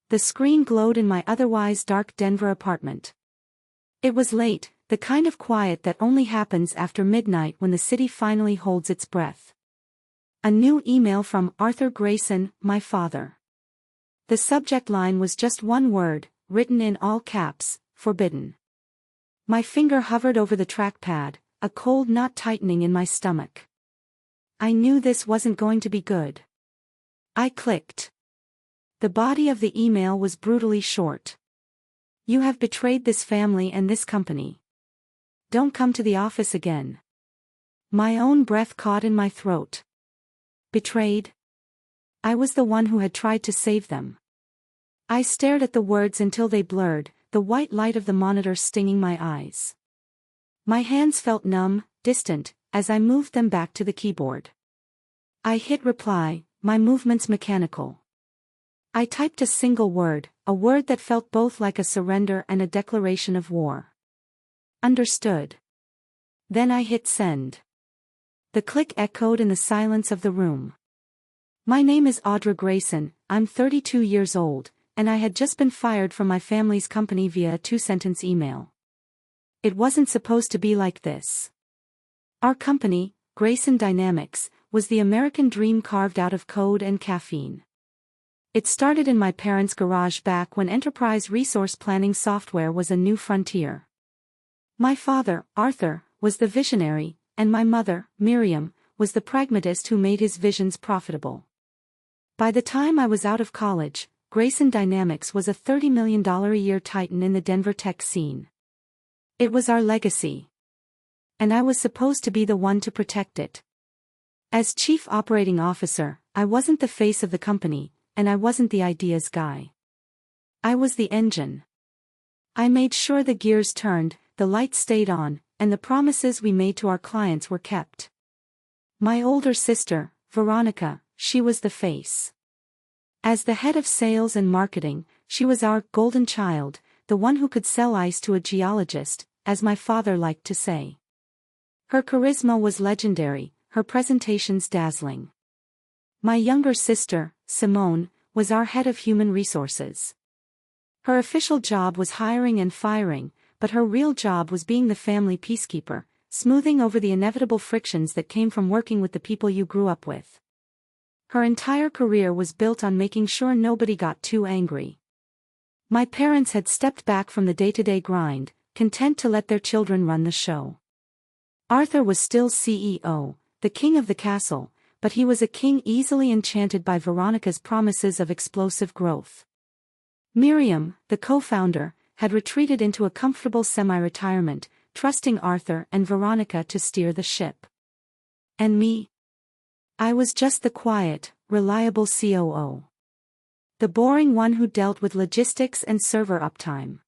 The screen glowed in my otherwise dark Denver apartment. It was late, the kind of quiet that only happens after midnight when the city finally holds its breath. A new email from Arthur Grayson, my father. The subject line was just one word, written in all caps, forbidden. My finger hovered over the trackpad, a cold knot tightening in my stomach. I knew this wasn't going to be good. I clicked. The body of the email was brutally short. You have betrayed this family and this company. Don't come to the office again. My own breath caught in my throat. Betrayed? I was the one who had tried to save them. I stared at the words until they blurred, the white light of the monitor stinging my eyes. My hands felt numb, distant, as I moved them back to the keyboard. I hit reply, my movements mechanical. I typed a single word, a word that felt both like a surrender and a declaration of war. Understood. Then I hit send. The click echoed in the silence of the room. My name is Audra Grayson, I'm 32 years old, and I had just been fired from my family's company via a 2-sentence email. It wasn't supposed to be like this. Our company, Grayson Dynamics, was the American dream carved out of code and caffeine. It started in my parents' garage back when enterprise resource planning software was a new frontier. My father, Arthur, was the visionary, and my mother, Miriam, was the pragmatist who made his visions profitable. By the time I was out of college, Grayson Dynamics was a $30 million a year titan in the Denver tech scene. It was our legacy. And I was supposed to be the one to protect it. As chief operating officer, I wasn't the face of the company, and I wasn't the ideas guy. I was the engine. I made sure the gears turned, the lights stayed on, and the promises we made to our clients were kept. My older sister, Veronica, she was the face. As the head of sales and marketing, she was our golden child, the one who could sell ice to a geologist, as my father liked to say. Her charisma was legendary, her presentations dazzling. My younger sister, Simone, was our head of human resources. Her official job was hiring and firing, but her real job was being the family peacekeeper, smoothing over the inevitable frictions that came from working with the people you grew up with. Her entire career was built on making sure nobody got too angry. My parents had stepped back from the day-to-day grind, content to let their children run the show. Arthur was still CEO, the king of the castle, but he was a king easily enchanted by Veronica's promises of explosive growth. Miriam, the co-founder, had retreated into a comfortable semi-retirement, trusting Arthur and Veronica to steer the ship. And me? I was just the quiet, reliable COO. The boring one who dealt with logistics and server uptime.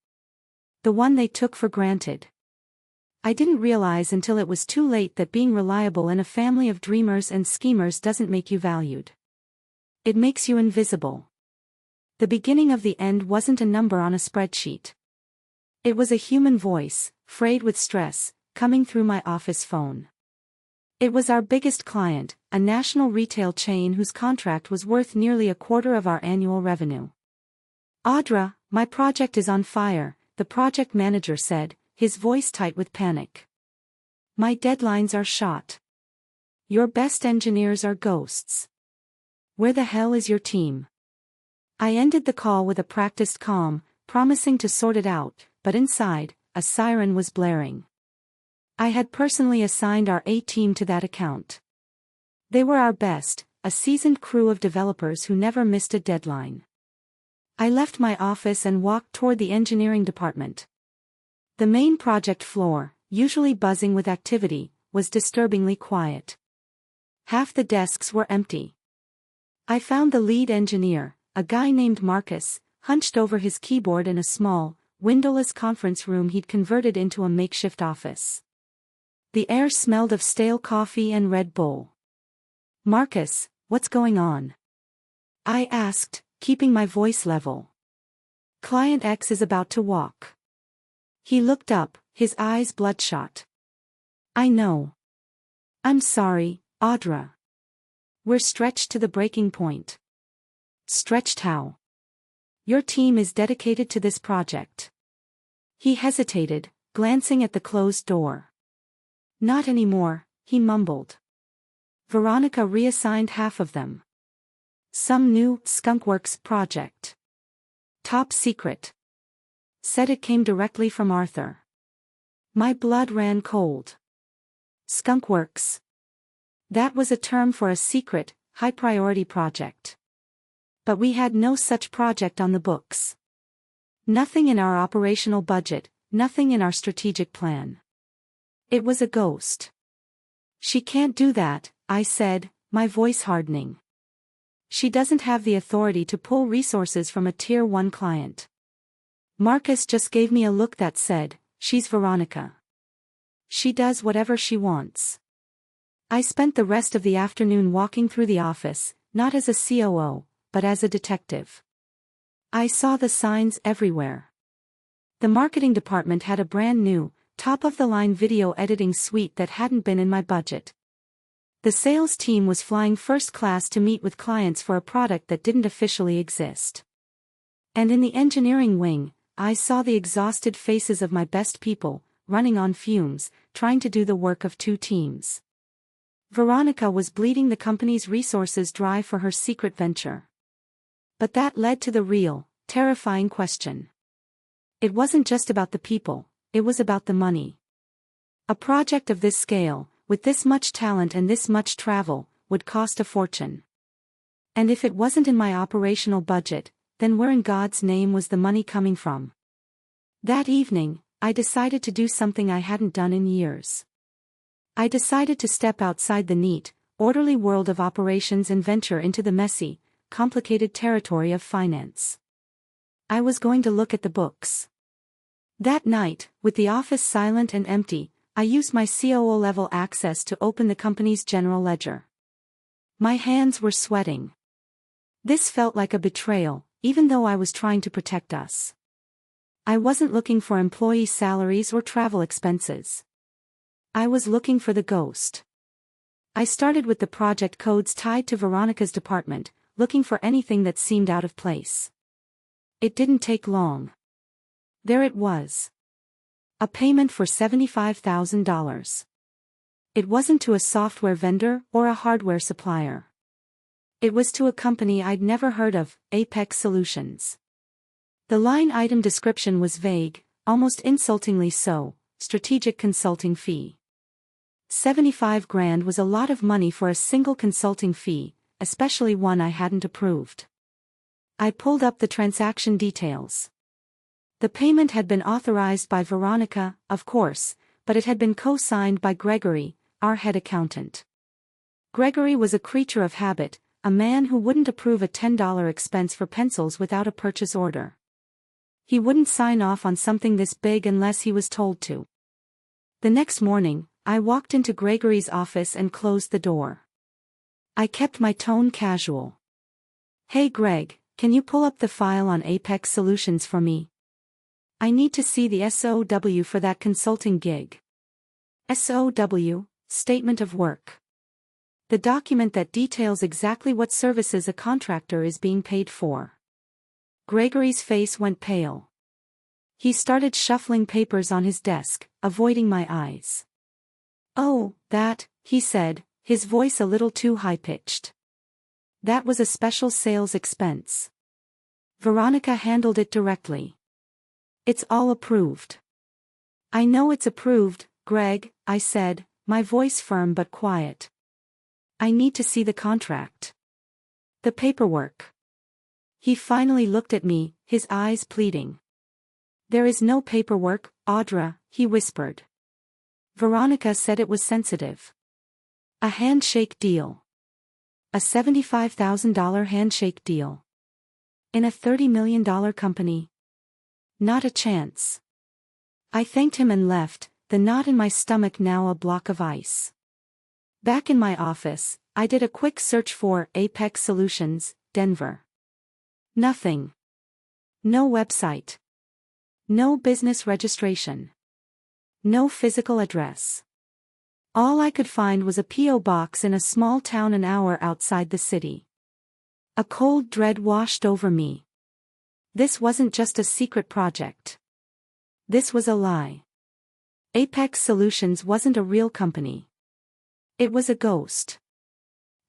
The one they took for granted. I didn't realize until it was too late that being reliable in a family of dreamers and schemers doesn't make you valued. It makes you invisible. The beginning of the end wasn't a number on a spreadsheet. It was a human voice, frayed with stress, coming through my office phone. It was our biggest client, a national retail chain whose contract was worth nearly a quarter of our annual revenue. Audra, my project is on fire, the project manager said, his voice tight with panic. My deadlines are shot. Your best engineers are ghosts. Where the hell is your team? I ended the call with a practiced calm, promising to sort it out, but inside, a siren was blaring. I had personally assigned our A team to that account. They were our best, a seasoned crew of developers who never missed a deadline. I left my office and walked toward the engineering department. The main project floor, usually buzzing with activity, was disturbingly quiet. Half the desks were empty. I found the lead engineer, a guy named Marcus, hunched over his keyboard in a small, windowless conference room he'd converted into a makeshift office. The air smelled of stale coffee and Red Bull. Marcus, what's going on? I asked, keeping my voice level. Client X is about to walk. He looked up, his eyes bloodshot. I know. I'm sorry, Audra. We're stretched to the breaking point. Stretched how? Your team is dedicated to this project." He hesitated, glancing at the closed door. "Not anymore," he mumbled. "Veronica reassigned half of them. Some new skunkworks project. Top secret." Said it came directly from Arthur. My blood ran cold. Skunkworks. That was a term for a secret, high-priority project. But we had no such project on the books. Nothing in our operational budget, nothing in our strategic plan. It was a ghost. "She can't do that," I said, my voice hardening. "She doesn't have the authority to pull resources from a Tier 1 client." Marcus just gave me a look that said, "She's Veronica. She does whatever she wants." I spent the rest of the afternoon walking through the office, not as a COO, but as a detective. I saw the signs everywhere. The marketing department had a brand new, top-of-the-line video editing suite that hadn't been in my budget. The sales team was flying first class to meet with clients for a product that didn't officially exist. And in the engineering wing, I saw the exhausted faces of my best people, running on fumes, trying to do the work of two teams. Veronica was bleeding the company's resources dry for her secret venture. But that led to the real, terrifying question. It wasn't just about the people, it was about the money. A project of this scale, with this much talent and this much travel, would cost a fortune. And if it wasn't in my operational budget, then where in God's name was the money coming from? That evening, I decided to do something I hadn't done in years. I decided to step outside the neat, orderly world of operations and venture into the messy, complicated territory of finance. I was going to look at the books. That night, with the office silent and empty, I used my COO-level access to open the company's general ledger. My hands were sweating. This felt like a betrayal, even though I was trying to protect us. I wasn't looking for employee salaries or travel expenses. I was looking for the ghost. I started with the project codes tied to Veronica's department, looking for anything that seemed out of place. It didn't take long. There it was. A payment for $75,000. It wasn't to a software vendor or a hardware supplier. It was to a company I'd never heard of, Apex Solutions. The line item description was vague, almost insultingly so, strategic consulting fee. $75,000 was a lot of money for a single consulting fee, especially one I hadn't approved. I pulled up the transaction details. The payment had been authorized by Veronica, of course, but it had been co-signed by Gregory, our head accountant. Gregory was a creature of habit, a man who wouldn't approve a $10 expense for pencils without a purchase order. He wouldn't sign off on something this big unless he was told to. The next morning, I walked into Gregory's office and closed the door. I kept my tone casual. "Hey Greg, can you pull up the file on Apex Solutions for me? I need to see the SOW for that consulting gig." SOW, Statement of Work. The document that details exactly what services a contractor is being paid for. Gregory's face went pale. He started shuffling papers on his desk, avoiding my eyes. "Oh, that," he said, his voice a little too high-pitched. "That was a special sales expense. Veronica handled it directly. It's all approved." "I know it's approved, Greg," I said, my voice firm but quiet. "I need to see the contract. The paperwork." He finally looked at me, his eyes pleading. "There is no paperwork, Audra," he whispered. "Veronica said it was sensitive. A handshake deal. A $75,000 handshake deal. In a $30 million company. Not a chance." I thanked him and left, the knot in my stomach now a block of ice. Back in my office, I did a quick search for Apex Solutions, Denver. Nothing. No website. No business registration. No physical address. All I could find was a P.O. box in a small town an hour outside the city. A cold dread washed over me. This wasn't just a secret project. This was a lie. Apex Solutions wasn't a real company. It was a ghost.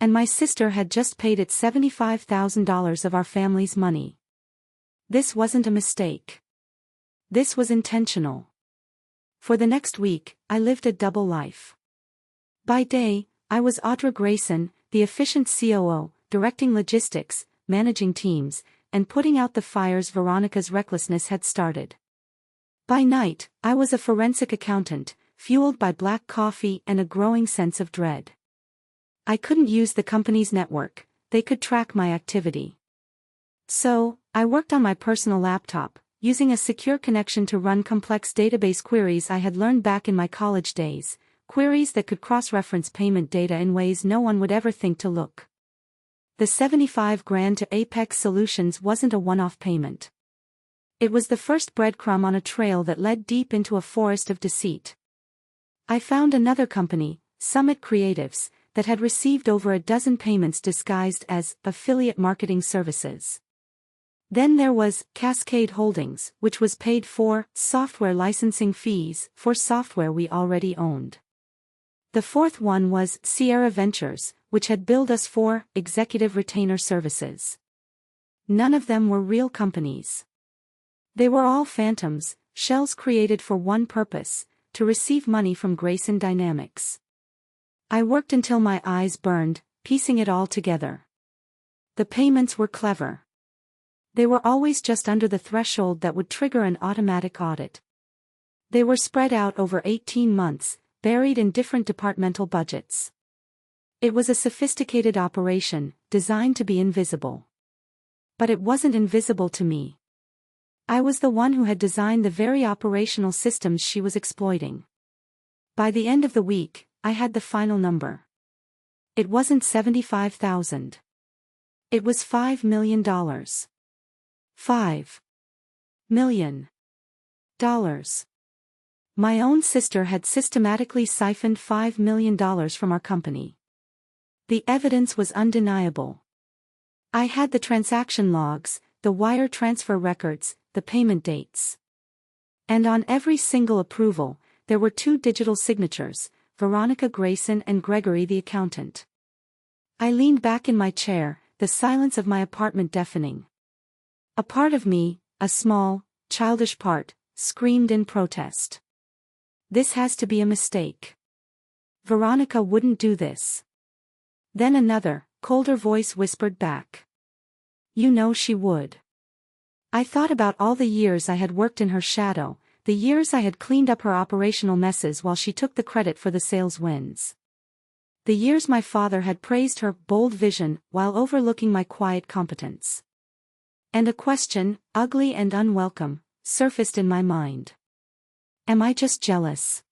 And my sister had just paid it $75,000 of our family's money. This wasn't a mistake. This was intentional. For the next week, I lived a double life. By day, I was Audra Grayson, the efficient COO, directing logistics, managing teams, and putting out the fires Veronica's recklessness had started. By night, I was a forensic accountant, fueled by black coffee and a growing sense of dread. I couldn't use the company's network, they could track my activity. So, I worked on my personal laptop, using a secure connection to run complex database queries I had learned back in my college days, queries that could cross-reference payment data in ways no one would ever think to look. The $75,000 to Apex Solutions wasn't a one-off payment. It was the first breadcrumb on a trail that led deep into a forest of deceit. I found another company, Summit Creatives, that had received over a dozen payments disguised as affiliate marketing services. Then there was Cascade Holdings, which was paid for software licensing fees for software we already owned. The fourth one was Sierra Ventures, which had billed us for executive retainer services. None of them were real companies. They were all phantoms, shells created for one purpose, to receive money from Grayson Dynamics. I worked until my eyes burned, piecing it all together. The payments were clever. They were always just under the threshold that would trigger an automatic audit. They were spread out over 18 months, buried in different departmental budgets. It was a sophisticated operation, designed to be invisible. But it wasn't invisible to me. I was the one who had designed the very operational systems she was exploiting. By the end of the week, I had the final number. It wasn't $75,000. It was $5 million. $5 million. My own sister had systematically siphoned $5 million from our company. The evidence was undeniable. I had the transaction logs, the wire transfer records, the payment dates. And on every single approval, there were 2 digital signatures, Veronica Grayson and Gregory the accountant. I leaned back in my chair, the silence of my apartment deafening. A part of me, a small, childish part, screamed in protest. This has to be a mistake. Veronica wouldn't do this. Then another, colder voice whispered back. You know she would. I thought about all the years I had worked in her shadow, the years I had cleaned up her operational messes while she took the credit for the sales wins. The years my father had praised her bold vision while overlooking my quiet competence. And a question, ugly and unwelcome, surfaced in my mind. Am I just jealous?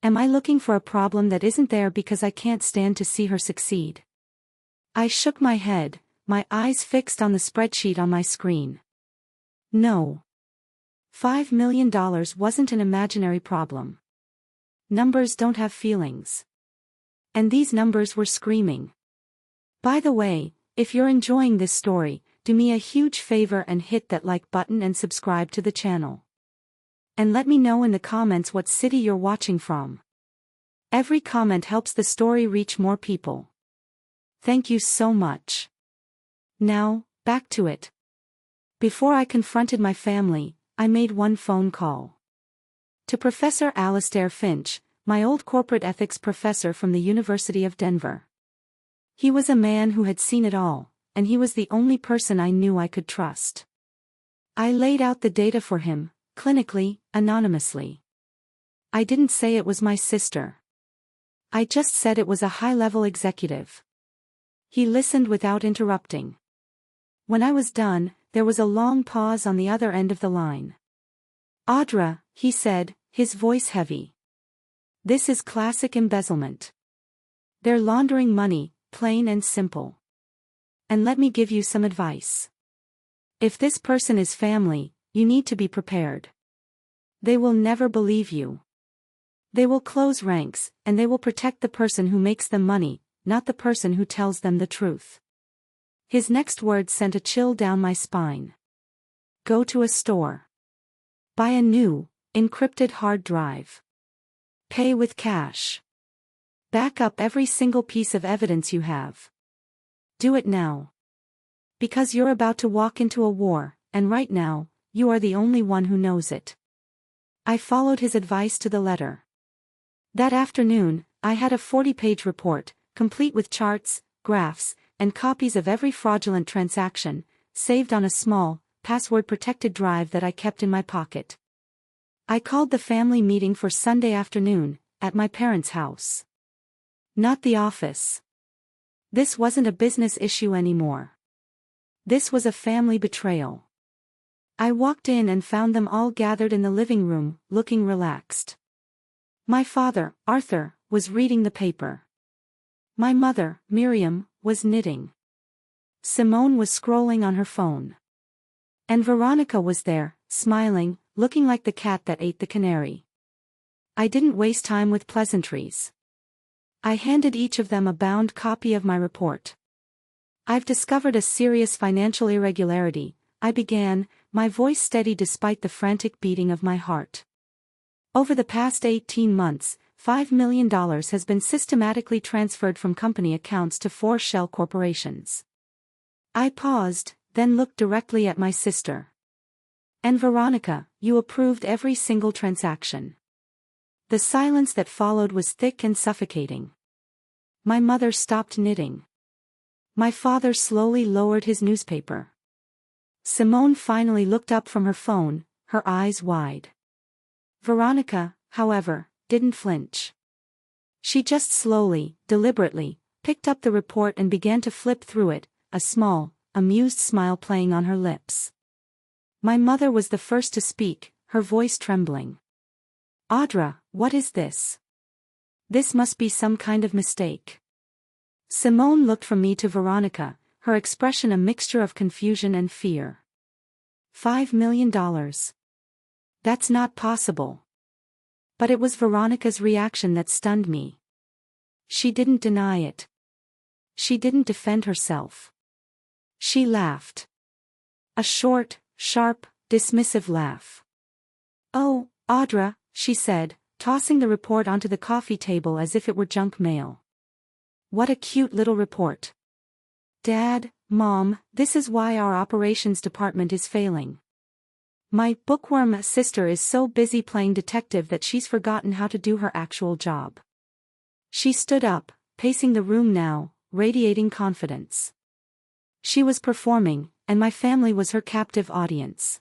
Am I looking for a problem that isn't there because I can't stand to see her succeed? I shook my head, my eyes fixed on the spreadsheet on my screen. No. $5 million wasn't an imaginary problem. Numbers don't have feelings. And these numbers were screaming. By the way, if you're enjoying this story, do me a huge favor and hit that like button and subscribe to the channel. And let me know in the comments what city you're watching from. Every comment helps the story reach more people. Thank you so much. Now, back to it. Before I confronted my family, I made one phone call. To Professor Alastair Finch, my old corporate ethics professor from the University of Denver. He was a man who had seen it all, and he was the only person I knew I could trust. I laid out the data for him, clinically, anonymously. I didn't say it was my sister. I just said it was a high-level executive. He listened without interrupting. When I was done, there was a long pause on the other end of the line. Audra, he said, his voice heavy. This is classic embezzlement. They're laundering money, plain and simple. And let me give you some advice. If this person is family, you need to be prepared. They will never believe you. They will close ranks, and they will protect the person who makes them money, not the person who tells them the truth. His next words sent a chill down my spine. Go to a store. Buy a new, encrypted hard drive. Pay with cash. Back up every single piece of evidence you have. Do it now. Because you're about to walk into a war, and right now, you are the only one who knows it. I followed his advice to the letter. That afternoon, I had a 40-page report, complete with charts, graphs, and copies of every fraudulent transaction, saved on a small, password-protected drive that I kept in my pocket. I called the family meeting for Sunday afternoon, at my parents' house. Not the office. This wasn't a business issue anymore. This was a family betrayal. I walked in and found them all gathered in the living room, looking relaxed. My father, Arthur, was reading the paper. My mother, Miriam, was knitting. Simone was scrolling on her phone. And Veronica was there, smiling, looking like the cat that ate the canary. I didn't waste time with pleasantries. I handed each of them a bound copy of my report. I've discovered a serious financial irregularity, I began, my voice steady despite the frantic beating of my heart. Over the past 18 months, $5 million has been systematically transferred from company accounts to 4 shell corporations. I paused, then looked directly at my sister. And Veronica, you approved every single transaction. The silence that followed was thick and suffocating. My mother stopped knitting. My father slowly lowered his newspaper. Simone finally looked up from her phone, her eyes wide. Veronica, however, didn't flinch. She just slowly, deliberately, picked up the report and began to flip through it, a small, amused smile playing on her lips. My mother was the first to speak, her voice trembling. Audra, what is this? This must be some kind of mistake. Simone looked from me to Veronica, her expression a mixture of confusion and fear. $5 million. That's not possible. But it was Veronica's reaction that stunned me. She didn't deny it. She didn't defend herself. She laughed. A short, sharp, dismissive laugh. Oh, Audra, she said, tossing the report onto the coffee table as if it were junk mail. What a cute little report. Dad, Mom, this is why our operations department is failing. My bookworm sister is so busy playing detective that she's forgotten how to do her actual job. She stood up, pacing the room now, radiating confidence. She was performing, and my family was her captive audience.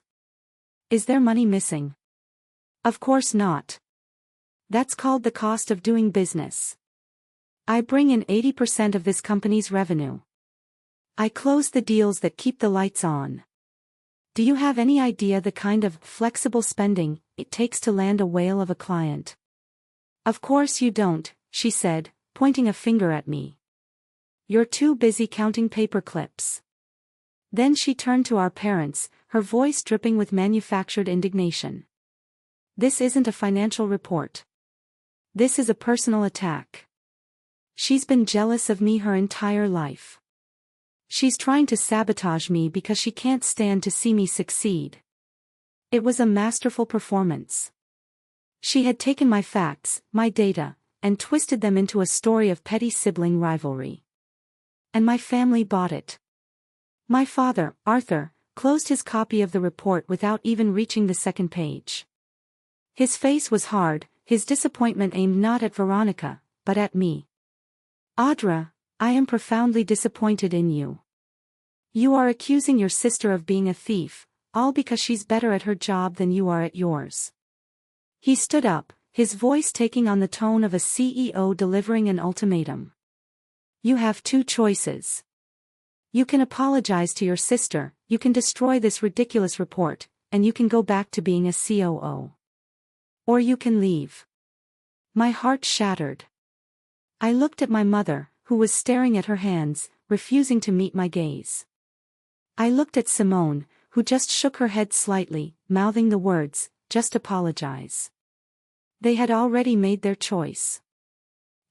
Is there money missing? Of course not. That's called the cost of doing business. I bring in 80% of this company's revenue. I close the deals that keep the lights on. Do you have any idea the kind of flexible spending it takes to land a whale of a client? Of course you don't, she said, pointing a finger at me. You're too busy counting paper clips. Then she turned to our parents, her voice dripping with manufactured indignation. This isn't a financial report. This is a personal attack. She's been jealous of me her entire life. She's trying to sabotage me because she can't stand to see me succeed. It was a masterful performance. She had taken my facts, my data, and twisted them into a story of petty sibling rivalry. And my family bought it. My father, Arthur, closed his copy of the report without even reaching the second page. His face was hard, his disappointment aimed not at Veronica, but at me. Audra, I am profoundly disappointed in you. You are accusing your sister of being a thief, all because she's better at her job than you are at yours. He stood up, his voice taking on the tone of a CEO delivering an ultimatum. You have 2 choices. You can apologize to your sister, you can destroy this ridiculous report, and you can go back to being a COO. Or you can leave. My heart shattered. I looked at my mother, who was staring at her hands, refusing to meet my gaze. I looked at Simone, who just shook her head slightly, mouthing the words, just apologize. They had already made their choice.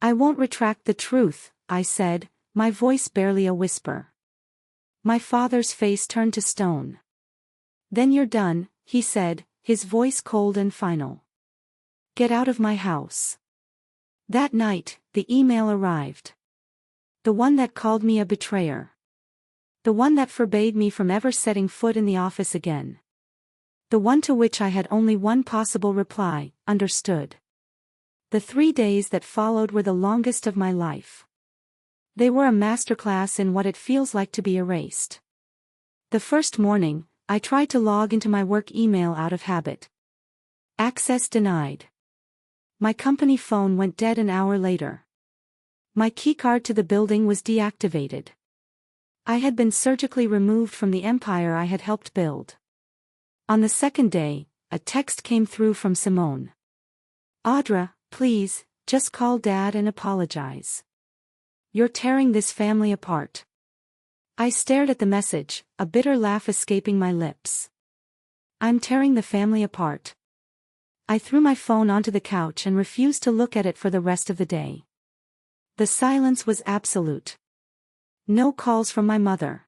I won't retract the truth, I said, my voice barely a whisper. My father's face turned to stone. Then you're done, he said, his voice cold and final. Get out of my house. That night, the email arrived. The one that called me a betrayer. The one that forbade me from ever setting foot in the office again. The one to which I had only one possible reply, understood. The 3 days that followed were the longest of my life. They were a masterclass in what it feels like to be erased. The first morning, I tried to log into my work email out of habit. Access denied. My company phone went dead an hour later. My keycard to the building was deactivated. I had been surgically removed from the empire I had helped build. On the second day, a text came through from Simone. Audra, please, just call Dad and apologize. You're tearing this family apart. I stared at the message, a bitter laugh escaping my lips. I'm tearing the family apart. I threw my phone onto the couch and refused to look at it for the rest of the day. The silence was absolute. No calls from my mother.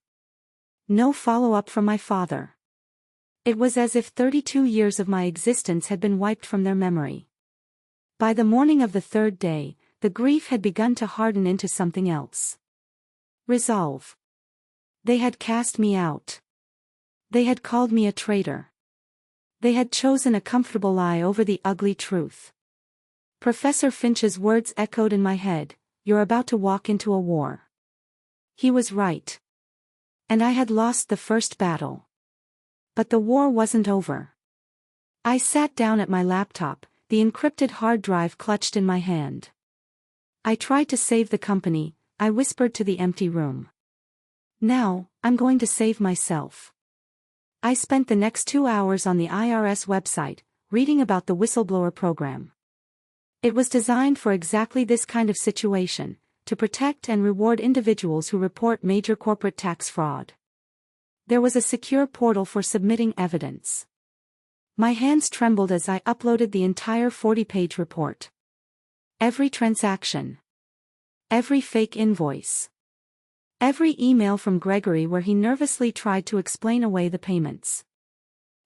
No follow-up from my father. It was as if 32 years of my existence had been wiped from their memory. By the morning of the third day, the grief had begun to harden into something else. Resolve. They had cast me out. They had called me a traitor. They had chosen a comfortable lie over the ugly truth. Professor Finch's words echoed in my head, "You're about to walk into a war." He was right. And I had lost the first battle. But the war wasn't over. I sat down at my laptop, the encrypted hard drive clutched in my hand. I tried to save the company, I whispered to the empty room. Now, I'm going to save myself. I spent the next 2 hours on the IRS website, reading about the whistleblower program. It was designed for exactly this kind of situation, to protect and reward individuals who report major corporate tax fraud. There was a secure portal for submitting evidence. My hands trembled as I uploaded the entire 40-page report. Every transaction. Every fake invoice. Every email from Gregory where he nervously tried to explain away the payments.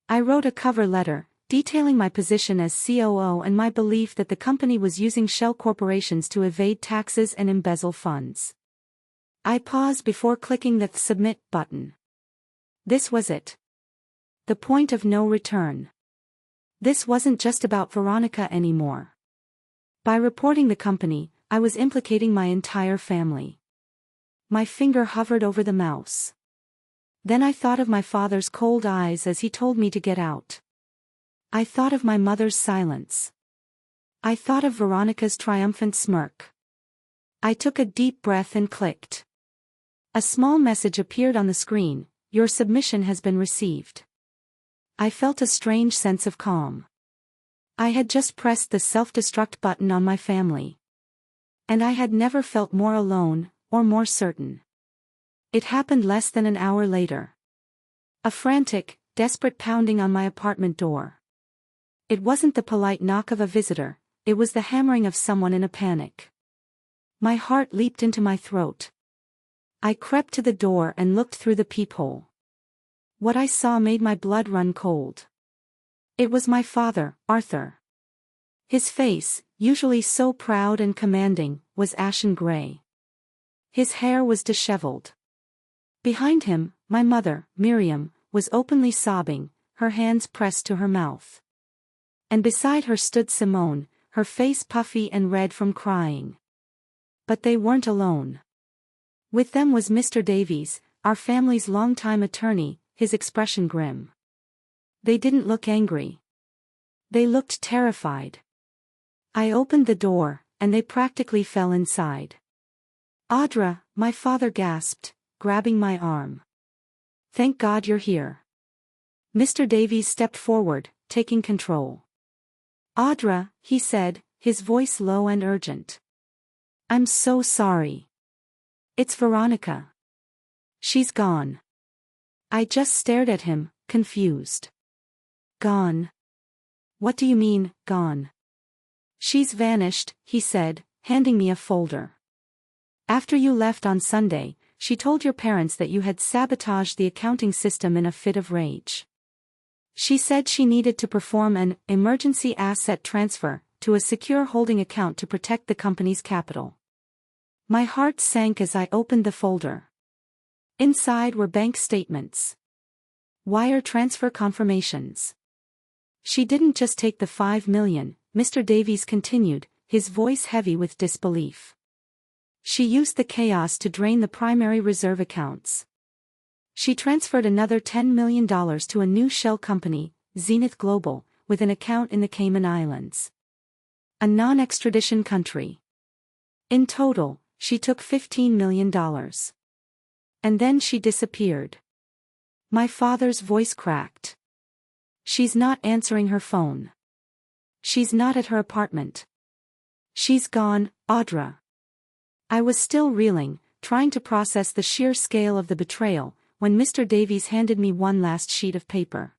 I wrote a cover letter, detailing my position as COO and my belief that the company was using shell corporations to evade taxes and embezzle funds. I paused before clicking the Submit button. This was it. The point of no return. This wasn't just about Veronica anymore. By reporting the company, I was implicating my entire family. My finger hovered over the mouse. Then I thought of my father's cold eyes as he told me to get out. I thought of my mother's silence. I thought of Veronica's triumphant smirk. I took a deep breath and clicked. A small message appeared on the screen, "Your submission has been received." I felt a strange sense of calm. I had just pressed the self-destruct button on my family. And I had never felt more alone, or more certain. It happened less than an hour later. A frantic, desperate pounding on my apartment door. It wasn't the polite knock of a visitor, it was the hammering of someone in a panic. My heart leaped into my throat. I crept to the door and looked through the peephole. What I saw made my blood run cold. It was my father, Arthur. His face, usually so proud and commanding, was ashen gray. His hair was disheveled. Behind him, my mother, Miriam, was openly sobbing, her hands pressed to her mouth. And beside her stood Simone, her face puffy and red from crying. But they weren't alone. With them was Mr. Davies, our family's longtime attorney, his expression grim. They didn't look angry. They looked terrified. I opened the door, and they practically fell inside. "Audra," my father gasped, grabbing my arm. "Thank God you're here." Mr. Davies stepped forward, taking control. "Audra," he said, his voice low and urgent. "I'm so sorry. It's Veronica. She's gone." I just stared at him, confused. "Gone? What do you mean, gone?" "She's vanished," he said, handing me a folder. "After you left on Sunday, she told your parents that you had sabotaged the accounting system in a fit of rage. She said she needed to perform an emergency asset transfer to a secure holding account to protect the company's capital. My heart sank as I opened the folder. Inside were bank statements. Wire transfer confirmations. She didn't just take the $5 million, Mr. Davies continued, his voice heavy with disbelief. She used the chaos to drain the primary reserve accounts. She transferred another $10 million to a new shell company, Zenith Global, with an account in the Cayman Islands, a non-extradition country. In total, she took $15 million. And then she disappeared. My father's voice cracked. She's not answering her phone. She's not at her apartment. She's gone, Audra. I was still reeling, trying to process the sheer scale of the betrayal, when Mr. Davies handed me one last sheet of paper.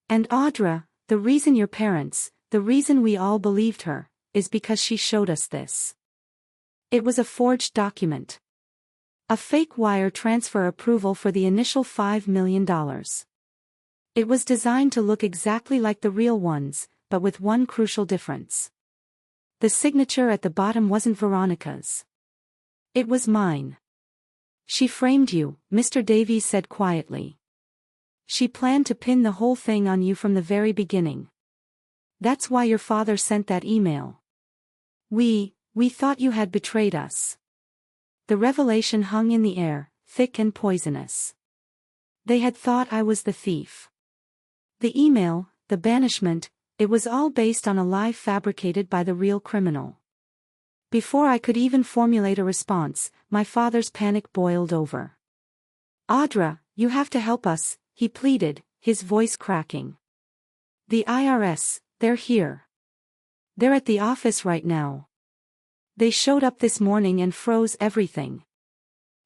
And Audra, the reason your parents, the reason we all believed her, is because she showed us this. It was a forged document. A fake wire transfer approval for the initial $5 million. It was designed to look exactly like the real ones, but with one crucial difference. The signature at the bottom wasn't Veronica's. It was mine. She framed you, Mr. Davies said quietly. She planned to pin the whole thing on you from the very beginning. That's why your father sent that email. We thought you had betrayed us. The revelation hung in the air, thick and poisonous. They had thought I was the thief. The email, the banishment, it was all based on a lie fabricated by the real criminal. Before I could even formulate a response, my father's panic boiled over. Audra, you have to help us, he pleaded, his voice cracking. The IRS, they're here. They're at the office right now. They showed up this morning and froze everything.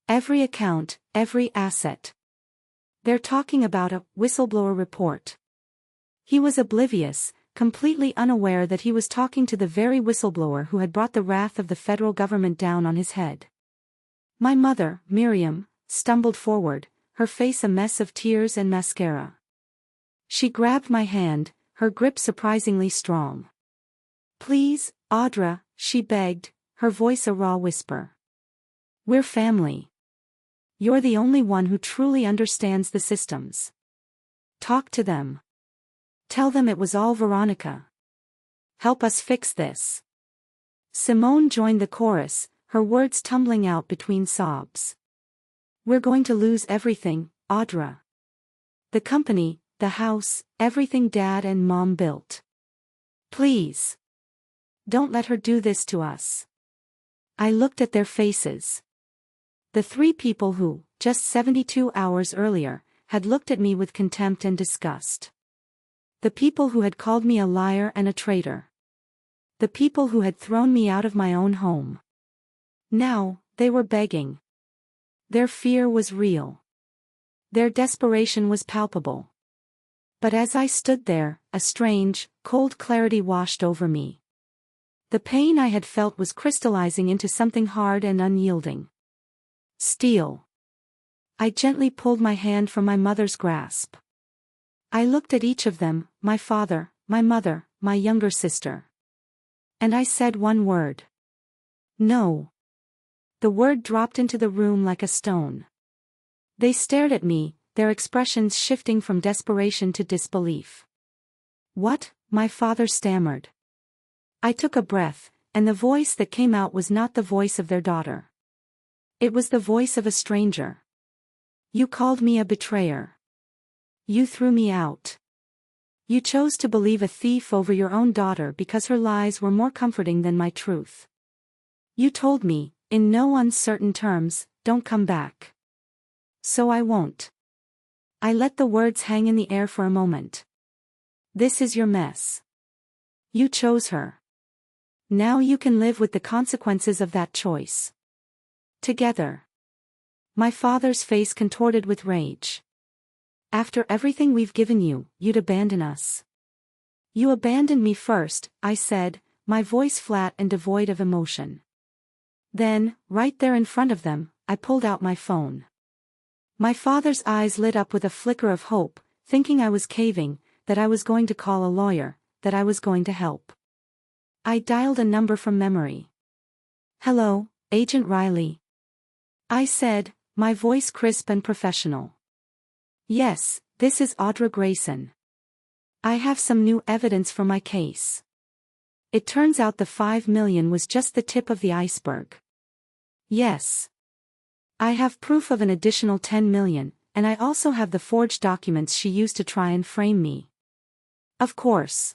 Every account, every asset. They're talking about a whistleblower report. He was oblivious, completely unaware that he was talking to the very whistleblower who had brought the wrath of the federal government down on his head. My mother, Miriam, stumbled forward, her face a mess of tears and mascara. She grabbed my hand, her grip surprisingly strong. Please, Audra, she begged, her voice a raw whisper. We're family. You're the only one who truly understands the systems. Talk to them. Tell them it was all Veronica. Help us fix this. Simone joined the chorus, her words tumbling out between sobs. We're going to lose everything, Audra. The company, the house, everything Dad and Mom built. Please. Don't let her do this to us. I looked at their faces. The three people who, just 72 hours earlier, had looked at me with contempt and disgust. The people who had called me a liar and a traitor. The people who had thrown me out of my own home. Now, they were begging. Their fear was real. Their desperation was palpable. But as I stood there, a strange, cold clarity washed over me. The pain I had felt was crystallizing into something hard and unyielding. Steel. I gently pulled my hand from my mother's grasp. I looked at each of them, my father, my mother, my younger sister. And I said one word. No. The word dropped into the room like a stone. They stared at me, their expressions shifting from desperation to disbelief. What? My father stammered. I took a breath, and the voice that came out was not the voice of their daughter. It was the voice of a stranger. You called me a betrayer. You threw me out. You chose to believe a thief over your own daughter because her lies were more comforting than my truth. You told me, in no uncertain terms, don't come back. So I won't. I let the words hang in the air for a moment. This is your mess. You chose her. Now you can live with the consequences of that choice. Together. My father's face contorted with rage. After everything we've given you, you'd abandon us. You abandoned me first, I said, my voice flat and devoid of emotion. Then, right there in front of them, I pulled out my phone. My father's eyes lit up with a flicker of hope, thinking I was caving, that I was going to call a lawyer, that I was going to help. I dialed a number from memory. "Hello, Agent Riley," I said, my voice crisp and professional. "Yes, this is Audra Grayson. I have some new evidence for my case. It turns out the $5 million was just the tip of the iceberg." "Yes. I have proof of an additional $10 million, and I also have the forged documents she used to try and frame me." "Of course.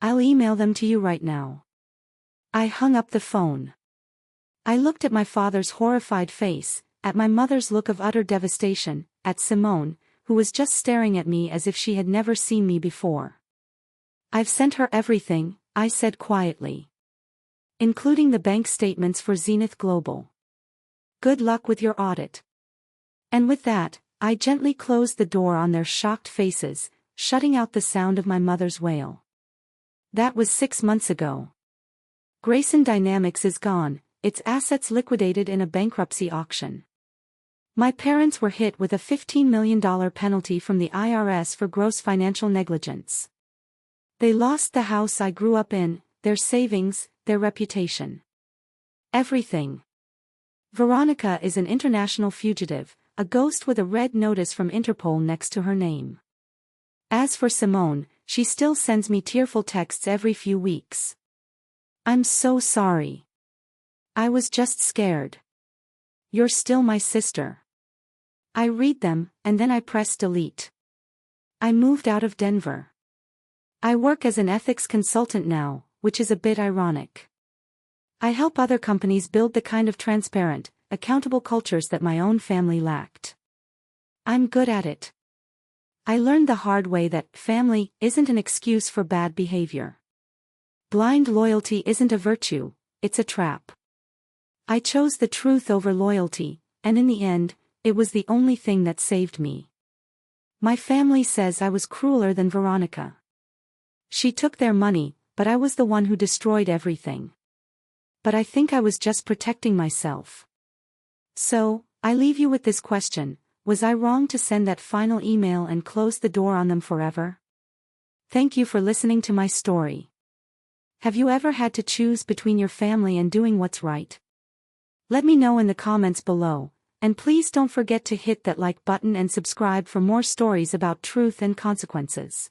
I'll email them to you right now." I hung up the phone. I looked at my father's horrified face, at my mother's look of utter devastation, at Simone, who was just staring at me as if she had never seen me before. "I've sent her everything," I said quietly. "Including the bank statements for Zenith Global. Good luck with your audit." And with that, I gently closed the door on their shocked faces, shutting out the sound of my mother's wail. That was 6 months ago. Grayson Dynamics is gone, its assets liquidated in a bankruptcy auction. My parents were hit with a $15 million penalty from the IRS for gross financial negligence. They lost the house I grew up in, their savings, their reputation. Everything. Veronica is an international fugitive, a ghost with a red notice from Interpol next to her name. As for Simone, she still sends me tearful texts every few weeks. "I'm so sorry. I was just scared. You're still my sister." I read them, and then I press delete. I moved out of Denver. I work as an ethics consultant now, which is a bit ironic. I help other companies build the kind of transparent, accountable cultures that my own family lacked. I'm good at it. I learned the hard way that family isn't an excuse for bad behavior. Blind loyalty isn't a virtue, it's a trap. I chose the truth over loyalty, and in the end, it was the only thing that saved me. My family says I was crueler than Veronica. She took their money, but I was the one who destroyed everything. But I think I was just protecting myself. So, I leave you with this question: was I wrong to send that final email and close the door on them forever? Thank you for listening to my story. Have you ever had to choose between your family and doing what's right? Let me know in the comments below, and please don't forget to hit that like button and subscribe for more stories about truth and consequences.